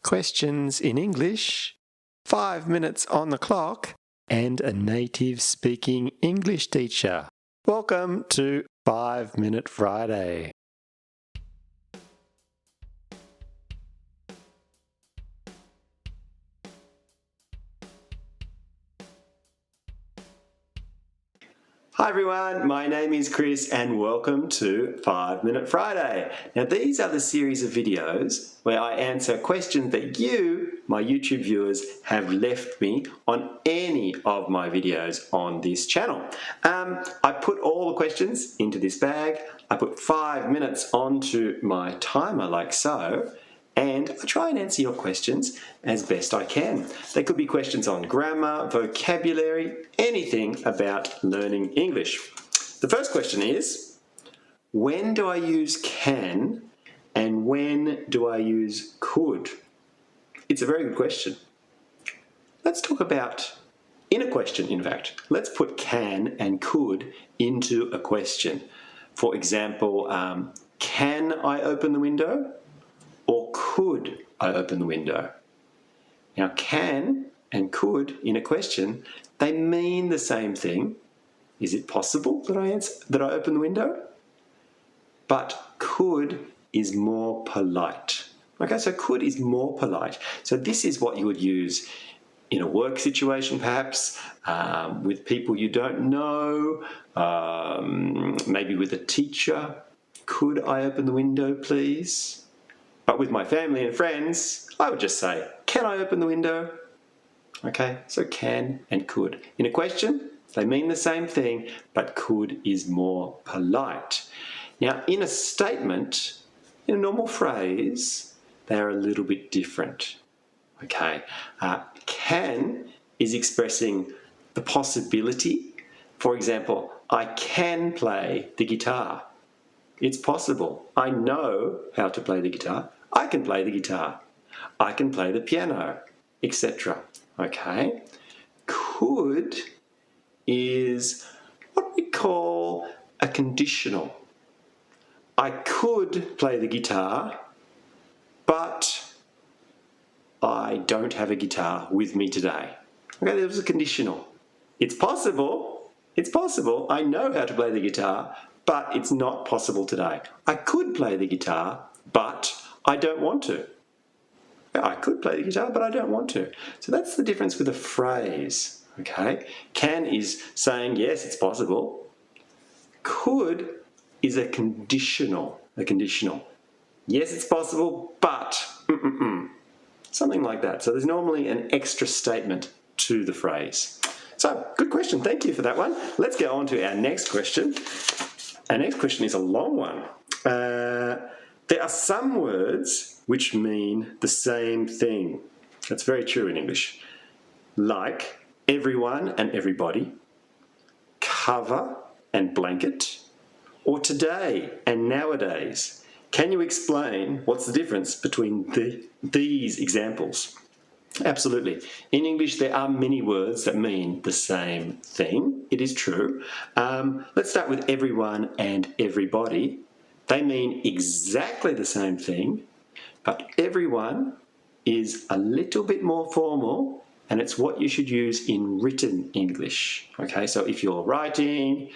questions in English, 5 minutes on the clock, and a native speaking English teacher. Welcome to 5 Minute Friday. Hi everyone, my name is Chris and welcome to 5 Minute Friday. Now these are the series of videos where I answer questions that you, my YouTube viewers, have left me on any of my videos on this channel. I put all the questions into this bag, I put 5 minutes onto my timer like so, and I try and answer your questions as best I can. They could be questions on grammar, vocabulary, anything about learning English. The first question is, when do I use can and when do I use could? It's a very good question. Let's talk about, in a question in fact, let's put can and could into a question. For example, can I open the window? Or could I open the window? Now, can and could in a question, they mean the same thing. Is it possible that I open the window? But could is more polite. Okay, so could is more polite. So this is what you would use in a work situation, perhaps, with people you don't know, maybe with a teacher. Could I open the window, please? But with my family and friends, I would just say, can I open the window? Okay, so can and could. In a question, they mean the same thing, but could is more polite. Now, in a statement, in a normal phrase, they're a little bit different. Okay, can is expressing the possibility. For example, I can play the guitar. It's possible. I know how to play the guitar. I can play the guitar. I can play the piano, etc. Okay? Could is what we call a conditional. I could play the guitar, but I don't have a guitar with me today. Okay, there was a conditional. It's possible. It's possible. I know how to play the guitar, but it's not possible today. I could play the guitar, but I don't want to. I could play the guitar, but I don't want to. So that's the difference with a phrase, okay? Can is saying, yes, it's possible. Could is a conditional, Yes, it's possible, but something like that. So there's normally an extra statement to the phrase. So, good question. Thank you for that one. Let's get on to our next question. Our next question is a long one. There are some words which mean the same thing. That's very true in English. Like everyone and everybody, cover and blanket, or today and nowadays. Can you explain what's the difference between these examples? Absolutely. In English, there are many words that mean the same thing. It is true. Let's start with everyone and everybody. They mean exactly the same thing, but everyone is a little bit more formal, and it's what you should use in written English. Okay, so if you're writing,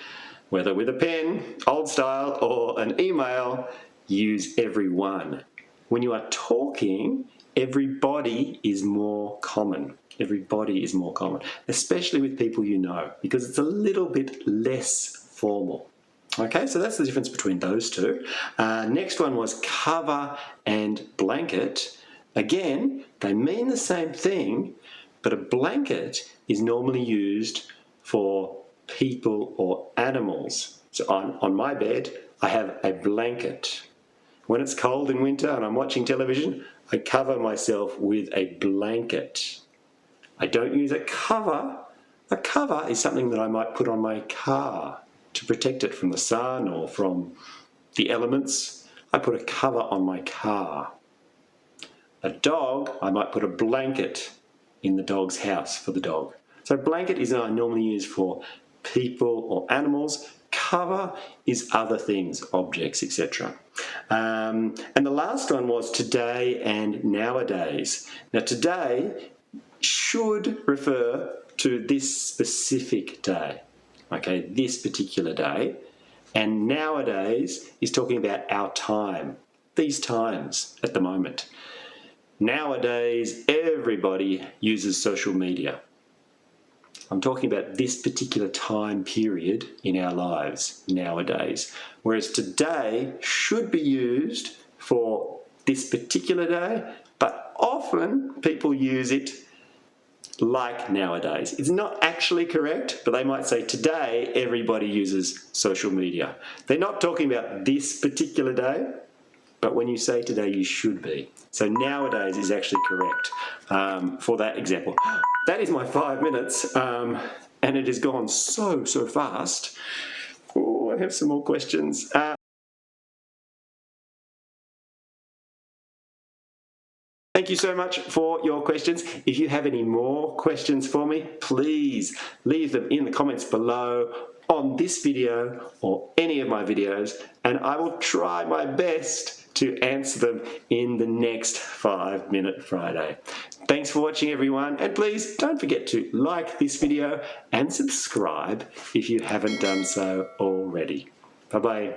whether with a pen, old style, or an email, use everyone. When you are talking, everybody is more common. Everybody is more common, especially with people you know, because it's a little bit less formal. Okay, so that's the difference between those two. Next one was cover and blanket. Again, they mean the same thing, but a blanket is normally used for people or animals. So on my bed, I have a blanket. When it's cold in winter and I'm watching television, I cover myself with a blanket. I don't use a cover. A cover is something that I might put on my car to protect it from the sun or from the elements. I put a cover on my car. A dog, I might put a blanket in the dog's house for the dog. So blanket is normally used for people or animals. Cover is other things, objects, etc. And the last one was today and nowadays. Now today should refer to this specific day, okay, this particular day. And nowadays is talking about our time, these times at the moment. Nowadays, everybody uses social media. I'm talking about this particular time period in our lives nowadays. Whereas today should be used for this particular day, but often people use it like nowadays. It's not actually correct, but they might say today everybody uses social media. They're not talking about this particular day, but when you say today, you should be. So nowadays is actually correct for that example. That is my 5 minutes, and it has gone so fast. Oh, I have some more questions. Thank you so much for your questions. If you have any more questions for me, please leave them in the comments below on this video or any of my videos, and I will try my best to answer them in the next 5 Minute Friday. Thanks for watching, everyone, and please don't forget to like this video and subscribe if you haven't done so already. Bye-bye.